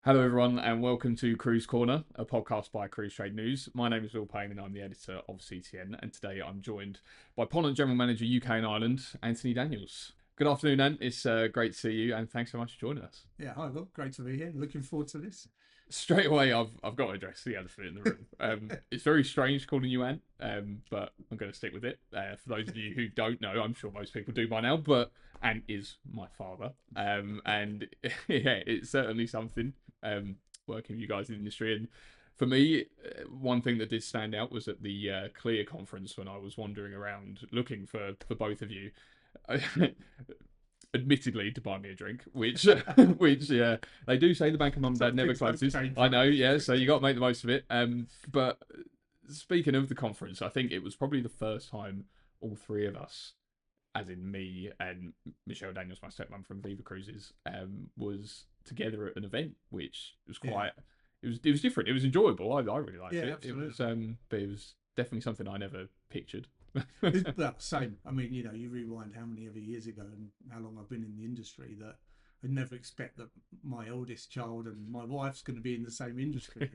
Hello, everyone, and welcome to Cruise Corner, a podcast by Cruise Trade News. My name is Will Payne, and I'm the editor of CTN. And today I'm joined by Ponant General Manager UK and Ireland, Anthony Daniels. Good afternoon, Ant. It's great to see you, and thanks so much for joining us. Yeah, hi, Will. Great to be here. Looking forward to this. Straight away, I've got to address the elephant in the room. It's very strange calling you Ant, but I'm going to stick with it. For those of you who don't know, I'm sure most people do by now, but Ant is my father, and yeah, it's certainly something. Working with you guys in the industry, and for me, one thing that did stand out was at the Clear conference when I was wandering around looking for both of you. Admittedly to buy me a drink, which which yeah, they do say the bank of mum and dad Some never things don't closes. change I know, around yeah, here. so you got to make the most of it. But speaking of the conference, I think it was probably the first time all three of us, as in me and Michelle Daniels, my stepmom from Viva Cruises, was together at an event, which was Yeah, quite. It was different. It was enjoyable. I really liked yeah, it. It was absolutely. but it was definitely something I never pictured. Well, same. I mean, you rewind how many ever years ago and how long I've been in the industry that I'd never expect that my oldest child and my wife's going to be in the same industry.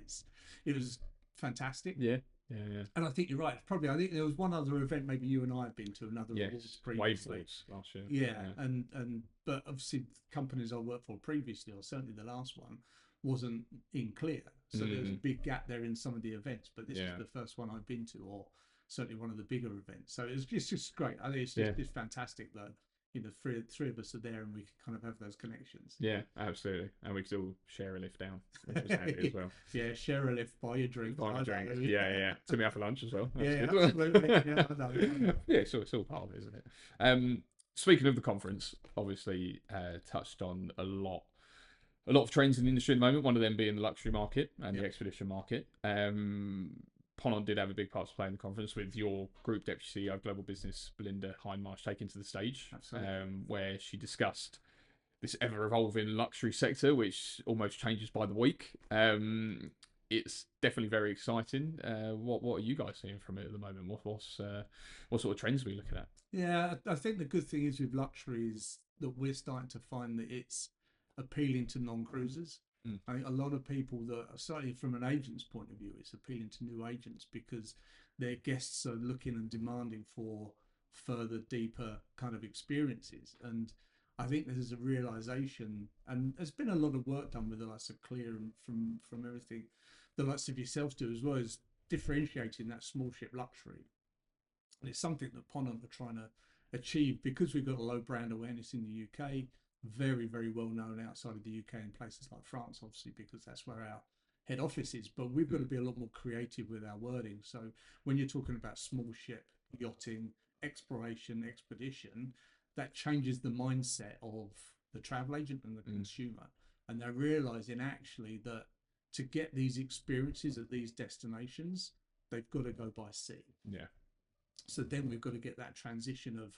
It was fantastic. Yeah, yeah, yeah. And I think you're right. Probably, I think there was one other event maybe you and I had been to, another awards Yes, Wave previously. Awards last year. Yeah, Yeah. but obviously companies I worked for previously, or certainly the last one, wasn't in clear. So there was a Mm, big gap there in some of the events. But this was yeah, the first one I've been to, or certainly one of the bigger events. So it's just great. I think it's yeah, just fantastic that three of us are there and we can kind of have those connections. yeah, absolutely. And we could all share a lift down, which was handy as well. Yeah, share a lift, buy a drink. Buy me I a drink. know. Yeah, yeah, yeah. Took me out for lunch as well. That's Yeah, good. absolutely. Yeah, I know. I know. Yeah, it's all part of it, isn't it? Speaking of the conference, obviously touched on a lot of trends in the industry at the moment. One of them being the luxury market and Yeah, the expedition market. Ponant did have a big part to play in the conference with your group deputy CEO of global business, Belinda Hindmarsh, taking to the stage, absolutely. where she discussed this ever evolving luxury sector, which almost changes by the week. It's definitely very exciting. What are you guys seeing from it at the moment? What sort of trends are we looking at? Yeah, I think the good thing is with luxury is that we're starting to find that it's appealing to non-cruisers. Mm, I think a lot of people that, certainly from an agent's point of view, it's appealing to new agents because their guests are looking and demanding for further, deeper kind of experiences. And I think there's a realization, and there's been a lot of work done with the likes of Clear and from everything the likes of yourself do, as well as differentiating that small ship luxury. And it's something that Ponant are trying to achieve because we've got a low brand awareness in the UK, very, very well known outside of the UK in places like France, obviously, because that's where our head office is. But we've got to mm, be a lot more creative with our wording. So when you're talking about small ship, yachting, exploration, expedition, that changes the mindset of the travel agent and the mm, consumer. And they're realizing actually that to get these experiences at these destinations, they've got to go by sea. yeah, So then we've got to get that transition of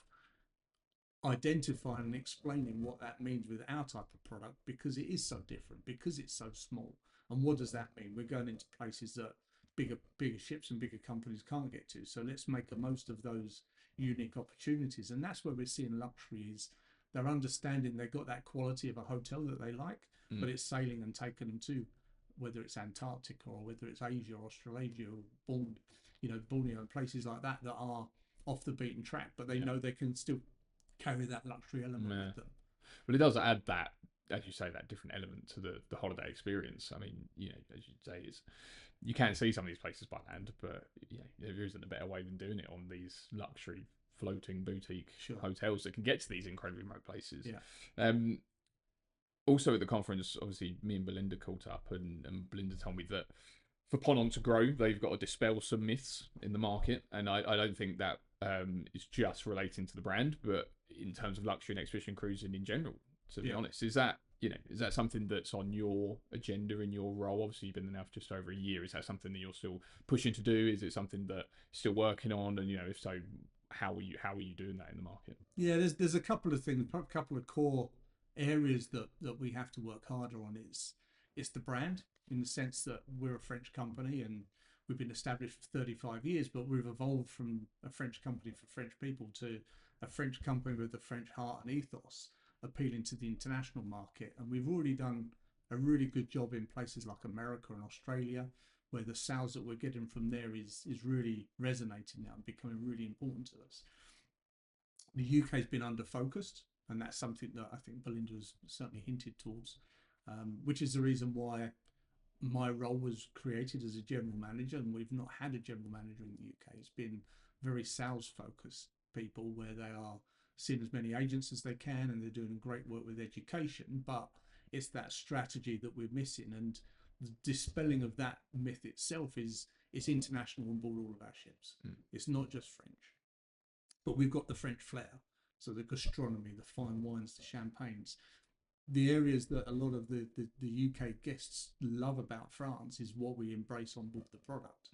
identifying and explaining what that means with our type of product because it is so different, because it's so small. And what does that mean? We're going into places that bigger ships and bigger companies can't get to. So let's make the most of those unique opportunities. And that's where we're seeing luxury is they're understanding they've got that quality of a hotel that they like, mm, but it's sailing and taking them to whether it's Antarctica or whether it's Asia or Australasia or Borneo and places like that that are off the beaten track, but they yeah, know they can still carry that luxury element yeah. with them. But it does add that, as you say, that different element to the holiday experience. I mean, as you say, is you can see some of these places by land, but there isn't a better way than doing it on these luxury floating boutique Sure. hotels that can get to these incredibly remote places. Yeah. Um, Also at the conference, obviously, me and Belinda caught up, and Belinda told me that for Ponant to grow, they've got to dispel some myths in the market, and I don't think that is just relating to the brand, but in terms of luxury and expedition cruising in general. To be Yeah. honest, is that something that's on your agenda in your role? Obviously, you've been there now for just over a year. Is that something that you're still pushing to do? Is it something that you're still working on? And if so, how are you doing that in the market? Yeah, there's a couple of things, a couple of core areas that we have to work harder on. It's the brand in the sense that we're a French company and we've been established for 35 years, but we've evolved from a French company for French people to a French company with a French heart and ethos, appealing to the international market. And we've already done a really good job in places like America and Australia, where the sales that we're getting from there is really resonating now and becoming really important to us. The UK has been under focused, and that's something that I think Belinda has certainly hinted towards, which is the reason why my role was created as a general manager, and we've not had a general manager in the UK. It's been very sales focused people, where they are seeing as many agents as they can, and they're doing great work with education, but it's that strategy that we're missing, and the dispelling of that myth itself is it's international on board all of our ships. It's not just French, but we've got the French flair. So the gastronomy, the fine wines, the champagnes, the areas that a lot of the UK guests love about France is what we embrace on board the product.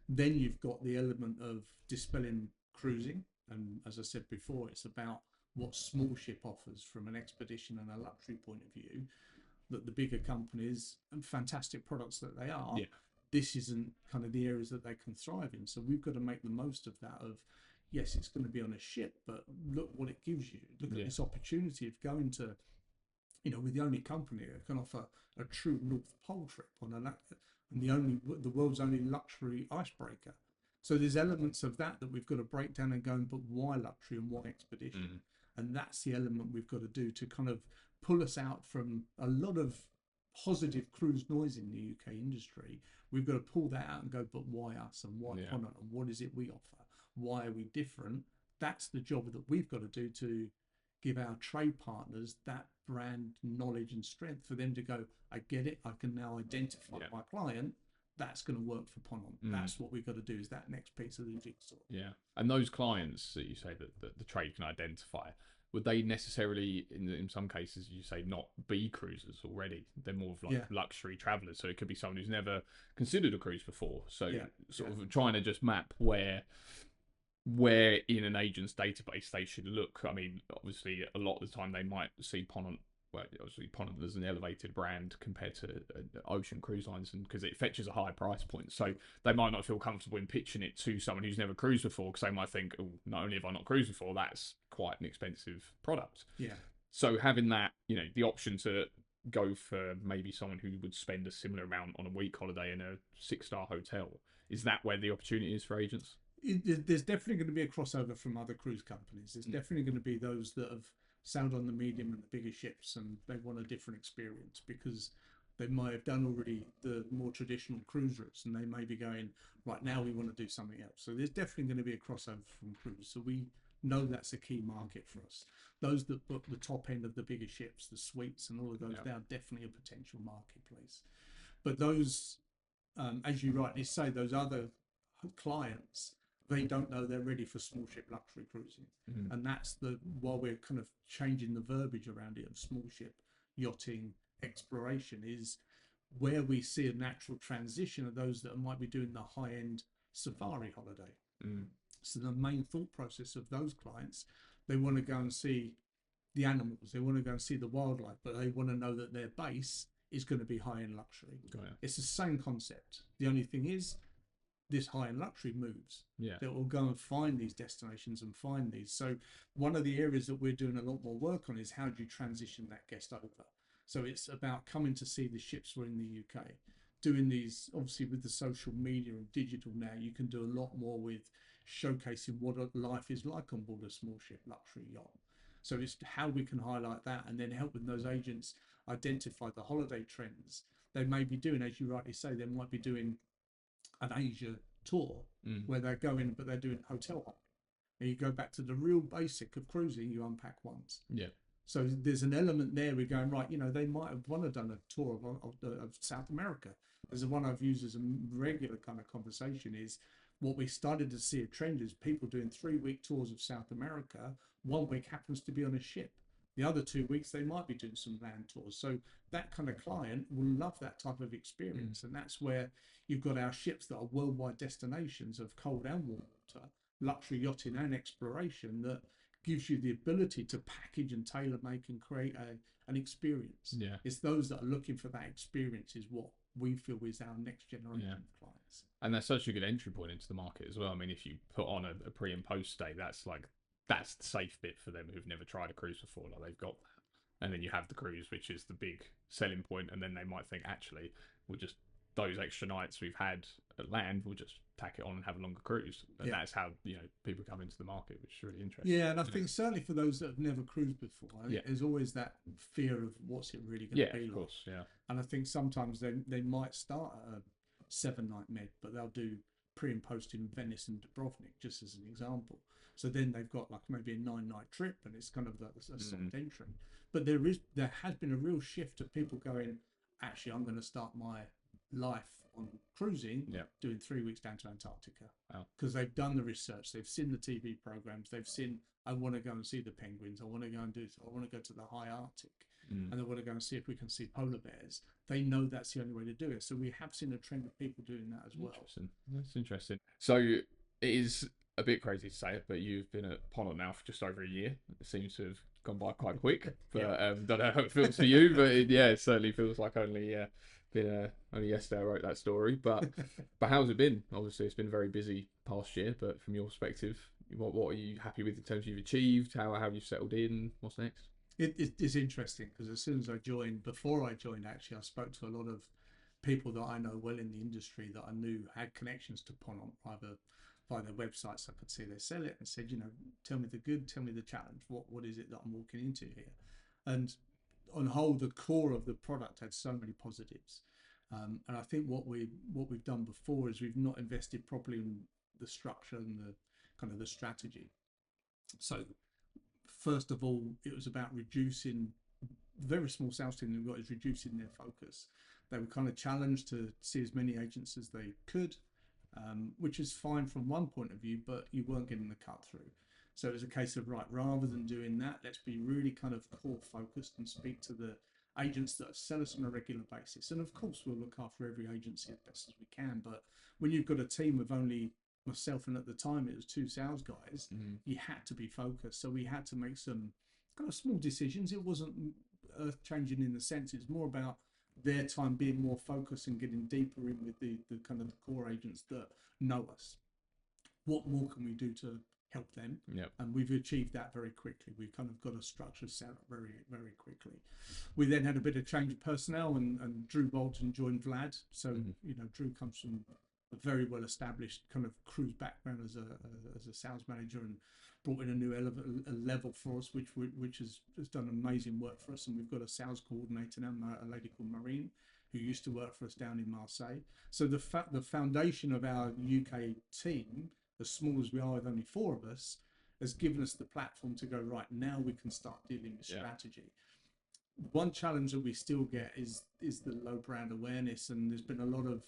Then you've got the element of dispelling cruising. And as I said before, it's about what small ship offers from an expedition and a luxury point of view, that the bigger companies, and fantastic products that they are, this isn't kind of the areas that they can thrive in. So we've got to make the most of that. Of yes, it's going to be on a ship, but look what it gives you. Look at this opportunity of going to, we're the only company that can offer a true North Pole trip on and the world's only luxury icebreaker. So there's elements of that we've got to break down and go, but why luxury and why expedition? And that's the element we've got to do to kind of pull us out from a lot of positive cruise noise in the UK industry. We've got to pull that out and go, but why us, and why Ponant, and what is it we offer? Why are we different? That's the job that we've got to do to give our trade partners that brand knowledge and strength for them to go, I get it, I can now identify my client. That's going to work for Ponant. That's what we've got to do, is that next piece of the jigsaw. Yeah. And those clients that you say that the trade can identify, would they necessarily, in some cases, you say, not be cruisers already? They're more of like luxury travelers. So it could be someone who's never considered a cruise before. So sort of trying to just map where in an agent's database they should look. I mean, obviously, a lot of the time they might see Ponant. Well, obviously, Ponant is an elevated brand compared to ocean cruise lines, and because it fetches a high price point, so they might not feel comfortable in pitching it to someone who's never cruised before, because they might think, oh, not only have I not cruised before, that's quite an expensive product. Yeah. So having that, the option to go for maybe someone who would spend a similar amount on a week holiday in a 6-star hotel, is that where the opportunity is for agents? There's definitely going to be a crossover from other cruise companies. There's definitely going to be those that have sailed on the medium and the bigger ships, and they want a different experience because they might have done already the more traditional cruise routes, and they may be going, right now we want to do something else. So there's definitely going to be a crossover from cruise. So we know that's a key market for us. Those that book the top end of the bigger ships, the suites and all of those, they are definitely a potential marketplace. But those, as you rightly say, those other clients, they don't know they're ready for small ship luxury cruising. And that's while we're kind of changing the verbiage around it of small ship yachting exploration, is where we see a natural transition of those that might be doing the high-end safari holiday. So the main thought process of those clients, they want to go and see the animals, they want to go and see the wildlife, but they want to know that their base is going to be high-end luxury. It's the same concept. The only thing is, this high-end luxury moves. That will go and find these destinations and find these. So one of the areas that we're doing a lot more work on is how do you transition that guest over? So it's about coming to see the ships we're in the UK, doing these, obviously with the social media and digital now, you can do a lot more with showcasing what life is like on board a small ship luxury yacht. So it's how we can highlight that and then helping those agents identify the holiday trends. They may be doing, as you rightly say, they might be doing an Asia tour where they're going, but they're doing hotel hopping. And you go back to the real basic of cruising, you unpack once. So there's an element there. We're going, right, they might have want to done a tour of South America. There's the one I've used as a regular kind of conversation is what we started to see a trend is people doing 3-week tours of South America. 1 week happens to be on a ship. The other 2 weeks, they might be doing some land tours. So that kind of client will love that type of experience. And that's where you've got our ships that are worldwide destinations of cold and warm water, luxury yachting and exploration, that gives you the ability to package and tailor make and create an experience. It's those that are looking for that experience is what we feel is our next generation of clients. And that's such a good entry point into the market as well. I mean, if you put on a pre and post stay, that's the safe bit for them who've never tried a cruise before. Like they've got that. and then you have the cruise, which is the big selling point, and then they might think, actually, we'll just those extra nights we've had at land, we'll just tack it on and have a longer cruise, and that's how people come into the market, which is really interesting. Yeah, and I think certainly for those that have never cruised before, there's always that fear of what's it really going to be like. Of course, yeah. And I think sometimes they might start at a 7-night med, but they'll do pre and post in Venice and Dubrovnik, just as an example. So then they've got like maybe a 9-night trip, and it's kind of a soft entry. But there has been a real shift of people going, actually, I'm going to start my life on cruising, doing 3 weeks down to Antarctica, because they've done the research, they've seen the TV programs, they've seen, I want to go and see the penguins, I want to go and I want to go to the high Arctic, and I want to go and see if we can see polar bears. They know that's the only way to do it. So we have seen a trend of people doing that as well. Interesting. That's interesting. So it is a bit crazy to say it, but you've been at Ponant now for just over a year. It seems to have gone by quite quick. But don't know how it feels for you, but it certainly feels like only yesterday I wrote that story. But how's it been? Obviously, it's been a very busy past year. But from your perspective, what are you happy with in terms of you've achieved? How have you settled in? What's next? It's interesting because as soon as I joined, before I joined, actually, I spoke to a lot of people that I know well in the industry that I knew had connections to Ponant, either via their websites. I could see they sell it, and said, tell me the good, tell me the challenge. What is it that I'm walking into here? And on whole, the core of the product had so many positives. And I think what we've done before is we've not invested properly in the structure and the kind of the strategy. So first of all, it was about reducing, the very small sales team we've got is reducing their focus. They were kind of challenged to see as many agents as they could, which is fine from one point of view, but you weren't getting the cut through. So it was a case of, right, rather than doing that, let's be really kind of core focused and speak to the agents that sell us on a regular basis. And of course, we'll look after every agency as best as we can. But when you've got a team of only myself, and at the time it was 2 sales guys, you had to be focused. So we had to make some kind of small decisions. It wasn't earth changing in the sense, it's more about their time being more focused and getting deeper in with the kind of the core agents that know us. What more can we do to help them? And we've achieved that very quickly. We kind of got a structure set up very, very quickly. We then had a bit of change of personnel, and Drew Bolton joined Vlad. So Drew comes from a very well established kind of cruise background as a sales manager, and brought in a new level for us, which has done amazing work for us. And we've got a sales coordinator now, a lady called Marine, who used to work for us down in Marseille. So the foundation of our UK team, as small as we are with only 4 of us, has given us the platform to go, right, now we can start dealing with strategy. One challenge that we still get is the low brand awareness, and there's been a lot of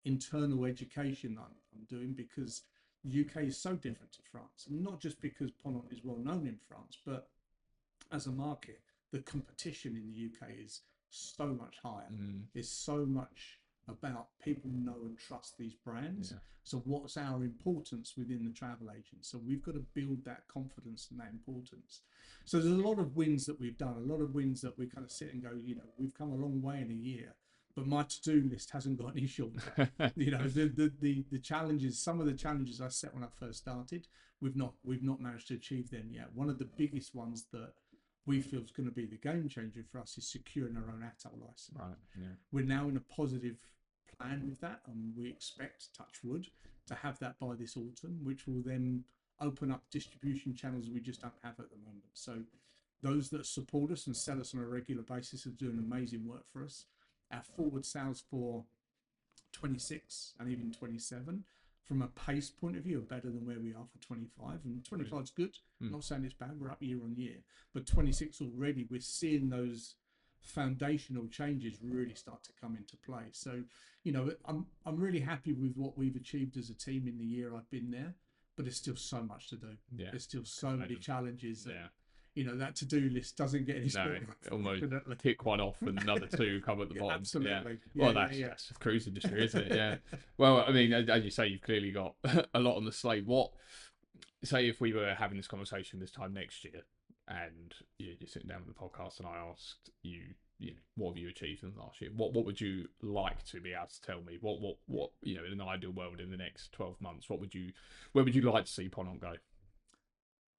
internal education that I'm doing, because the UK is so different to France, and not just because Ponant is well known in France, but as a market, the competition in the UK is so much higher. It's so much about people know and trust these brands. So what's our importance within the travel agent? So we've got to build that confidence and that importance. So there's a lot of wins that we've done, a lot of wins that we kind of sit and go, we've come a long way in a year, but my to-do list hasn't got any shorter. The challenges, some of the challenges I set when I first started, we've not managed to achieve them yet. One of the biggest ones that we feel is going to be the game changer for us is securing our own ATOL license. We're now in a positive plan with that, and we expect, touch wood, to have that by this autumn, which will then open up distribution channels we just don't have at the moment. So those that support us and sell us on a regular basis are doing amazing work for us. Our forward sales for 26 and even 27, from a pace point of view, are better than where we are for 25. And 25 is good. I'm not saying it's bad. We're up year on year. But 26 already, we're seeing those foundational changes really start to come into play. So, I'm really happy with what we've achieved as a team in the year I've been there. But there's still so much to do. There's still so many challenges. That to-do list doesn't get any smaller. Almost tick one off and another 2 come at the bottom. Absolutely. Well, that's the cruise industry, isn't it? Well, I mean, as you say, you've clearly got a lot on the slate. Say if we were having this conversation this time next year, and you're sitting down with the podcast, and I asked you, what have you achieved in the last year? What would you like to be able to tell me? What in an ideal world in the next 12 months, where would you like to see Ponant go?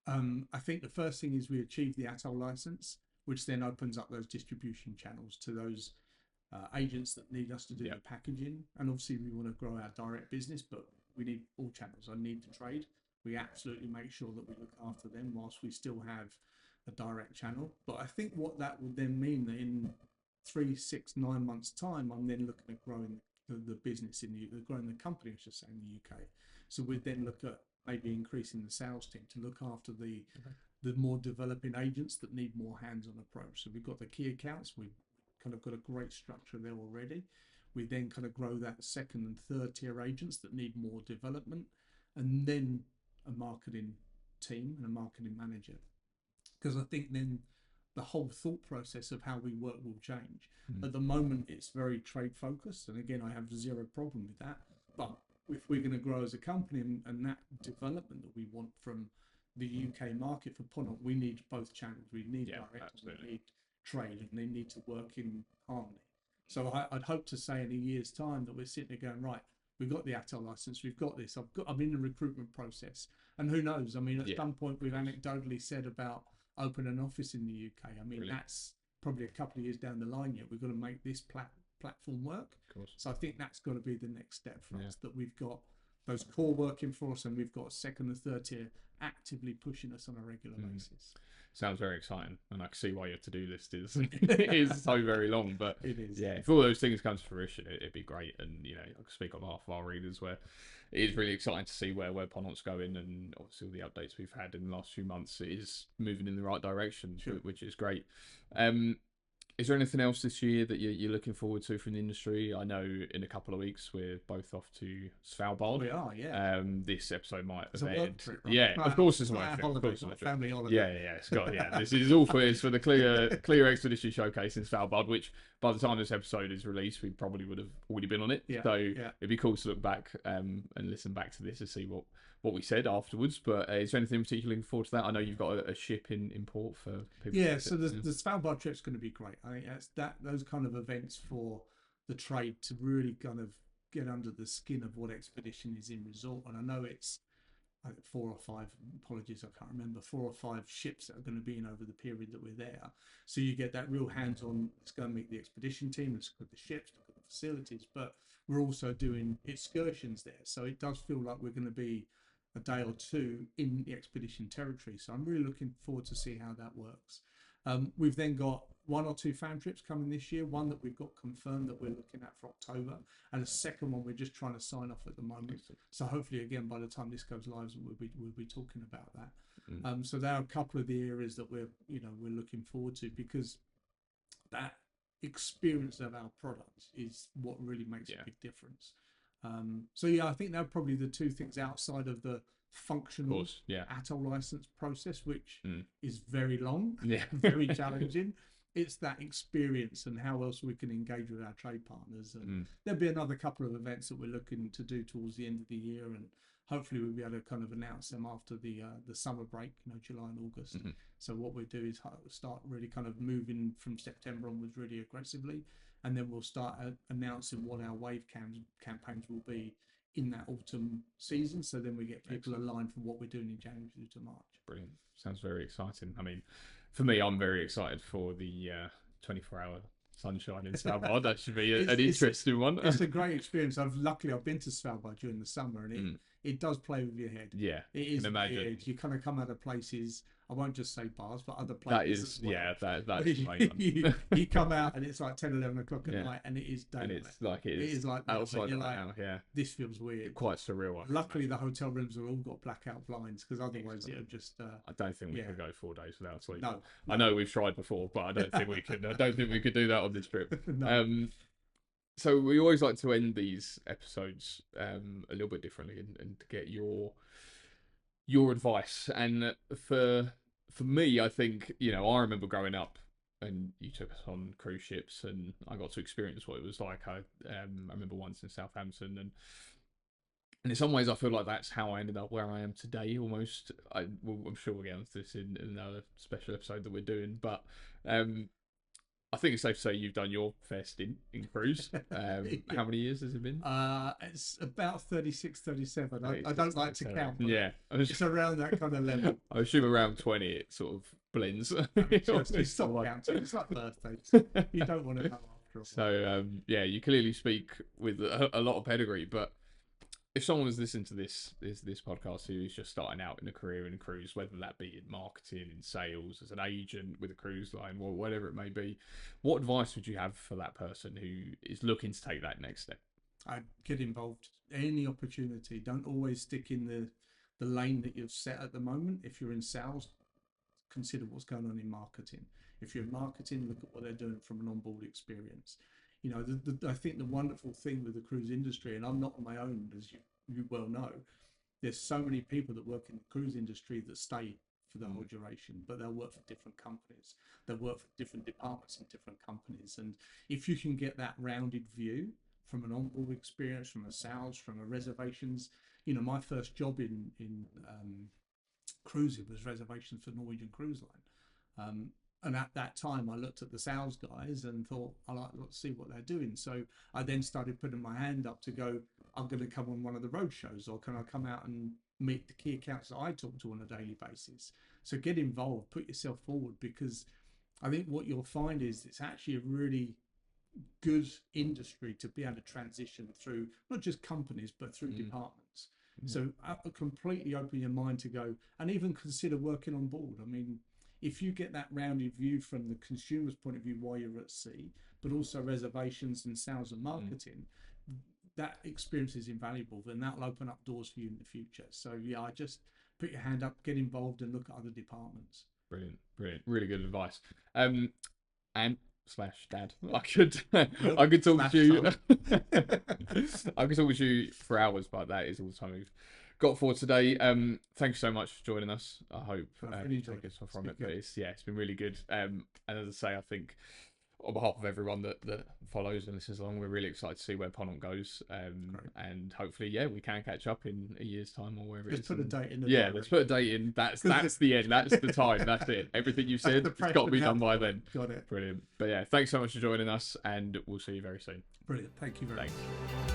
I think the first thing is we achieved the ATOL license. which then opens up those distribution channels to those agents that need us to do the packaging. And obviously, we want to grow our direct business, but we need all channels. I need to trade. We absolutely make sure that we look after them whilst we still have a direct channel. But I think what that would then mean that in 3, 6, 9 months' time, I'm then looking at growing the business growing the company, I should say, in the UK. So we'd then look at maybe increasing the sales team to look after the more developing agents that need more hands-on approach. So we've got the key accounts. We've kind of got a great structure there already. We then kind of grow that second and third tier agents that need more development, and then a marketing team and a marketing manager. Because I think then the whole thought process of how we work will change. At the moment, it's very trade focused, and again, I have zero problem with that. But if we're going to grow as a company and that development that we want from the UK market for Ponant, we need both channels. We need direct, we need trade, and they need to work in harmony. So I'd hope to say in a year's time that we're sitting there going, right, we've got the ATOL license, we've got this. I'm in the recruitment process, and who knows? I mean, at some point we've anecdotally said about open an office in the UK. I mean, that's probably a couple of years down the line yet. We've got to make this platform work. Of course. So I think that's got to be the next step for us, that we've got those core working for us, and we've got second and third tier actively pushing us on a regular basis. Sounds very exciting, and I can see why your to-do list is so very long. But it is. Yeah, if all those things come to fruition, it'd be great. And you know, I can speak on behalf of our readers where it is really exciting to see where Ponant's going, and obviously all the updates we've had in the last few months, it is moving in the right direction, which is great. Is there anything else this year that you're looking forward to from the industry? I know in a couple of weeks we're both off to Svalbard. We are, yeah. This episode might have aired. Work trip, right? Yeah, of course it's a work trip. Holiday, family holiday. Yeah. Scott, this is all for the Clear Expedition Showcase in Svalbard, which by the time this episode is released, we probably would have already been on it. So it'd be cool to look back and listen back to this and see what we said afterwards. But is there anything in particular looking forward to that? I know you've got a ship in port for people. Yeah, so the Svalbard trip's going to be great. I think those kind of events for the trade to really kind of get under the skin of what expedition is in resort. And I know it's 4 or 5, apologies, I can't remember, 4 or 5 ships that are going to be in over the period that we're there. So you get that real hands-on, let's go and meet the expedition team, let's look at the ships, look at the facilities, but we're also doing excursions there. So it does feel like we're going to be a day or two in the expedition territory. So I'm really looking forward to see how that works. We've then got 1 or 2 fan trips coming this year, one that we've got confirmed that we're looking at for October, and a second one we're just trying to sign off at the moment. So hopefully, again, by the time this goes live, we'll be talking about that. So there are a couple of the areas that we're looking forward to, because that experience of our product is what really makes a big difference. So I think they're probably the 2 things outside of the functional ATOL license process, which is very long, very challenging. It's that experience and how else we can engage with our trade partners. And there'll be another couple of events that we're looking to do towards the end of the year, and hopefully we'll be able to kind of announce them after the summer break, July and August. So what we do is start really kind of moving from September onwards really aggressively, and then we'll start announcing what our wave campaigns will be in that autumn season. So then we get people aligned for what we're doing in January through to March. Brilliant. Sounds very exciting. I mean, for me, I'm very excited for the 24-hour sunshine in Svalbard. That should be an interesting one. It's a great experience. I've been to Svalbard during the summer, and it does play with your head. Yeah, it is. Imagine. You kind of come out of places. I won't just say bars, but other places. That's you come out and it's like 10, 11 o'clock at night, and it is daylight. And it is like outside right now. Yeah, this feels weird. Quite surreal. Luckily, the hotel rooms have all got blackout blinds, because otherwise it would just. I don't think we could go 4 days without sleep. No, I know we've tried before, but I don't think we could. I don't think we could do that on this trip. No. So we always like to end these episodes a little bit differently, and to get your advice. And for me, I think, I remember growing up and you took us on cruise ships, and I got to experience what it was like. I remember once in Southampton, and in some ways I feel like that's how I ended up where I am today, almost. I'm sure we'll get into this in another special episode that we're doing, but I think it's safe to say you've done your fair stint in cruise. How many years has it been? It's about 36, 37. I don't like to count. Yeah. It's around that kind of level. I assume around 20 it sort of blends. Seriously, stop counting. It's like birthdays. You don't want to know after all. So yeah, you clearly speak with a lot of pedigree. But if someone was listening to this podcast who is just starting out in a career in cruise, whether that be in marketing, in sales, as an agent with a cruise line, or whatever it may be, what advice would you have for that person who is looking to take that next step? I'd get involved. Any opportunity. Don't always stick in the lane that you've set at the moment. If you're in sales, consider what's going on in marketing. If you're in marketing, look at what they're doing from an onboard experience. You know, I think the wonderful thing with the cruise industry, and I'm not on my own, as you well know, there's so many people that work in the cruise industry that stay for the whole duration, but they'll work for different companies. They'll work for different departments in different companies. And if you can get that rounded view from an onboard experience, from a sales, from a reservations, you know, my first job in cruising was reservations for Norwegian Cruise Line. And at that time, I looked at the sales guys and thought, let's see what they're doing. So I then started putting my hand up to go, I'm going to come on one of the road shows, or can I come out and meet the key accounts that I talk to on a daily basis? So get involved, put yourself forward, because I think what you'll find is it's actually a really good industry to be able to transition through, not just companies, but through departments. So completely open your mind to go and even consider working on board. I mean, if you get that rounded view from the consumer's point of view while you're at sea, but also reservations and sales and marketing, that experience is invaluable, and that'll open up doors for you in the future. So yeah, I just put your hand up, get involved, and look at other departments. Brilliant, really good advice. And slash dad, I could talk to you. I could talk to you for hours, but that is all the time we've got for today. Thank you so much for joining us. I hope you take us from it. But it's been really good. And as I say, I think on behalf of everyone that follows and listens along, we're really excited to see where Ponant goes. And hopefully, we can catch up in a year's time or wherever it is. Let's put a date in. Let's put a date in. That's the end. That's the time. That's it. Everything you said, it's got to be done by then. Got it. Brilliant. But yeah, thanks so much for joining us, and we'll see you very soon. Brilliant. Thank you very much.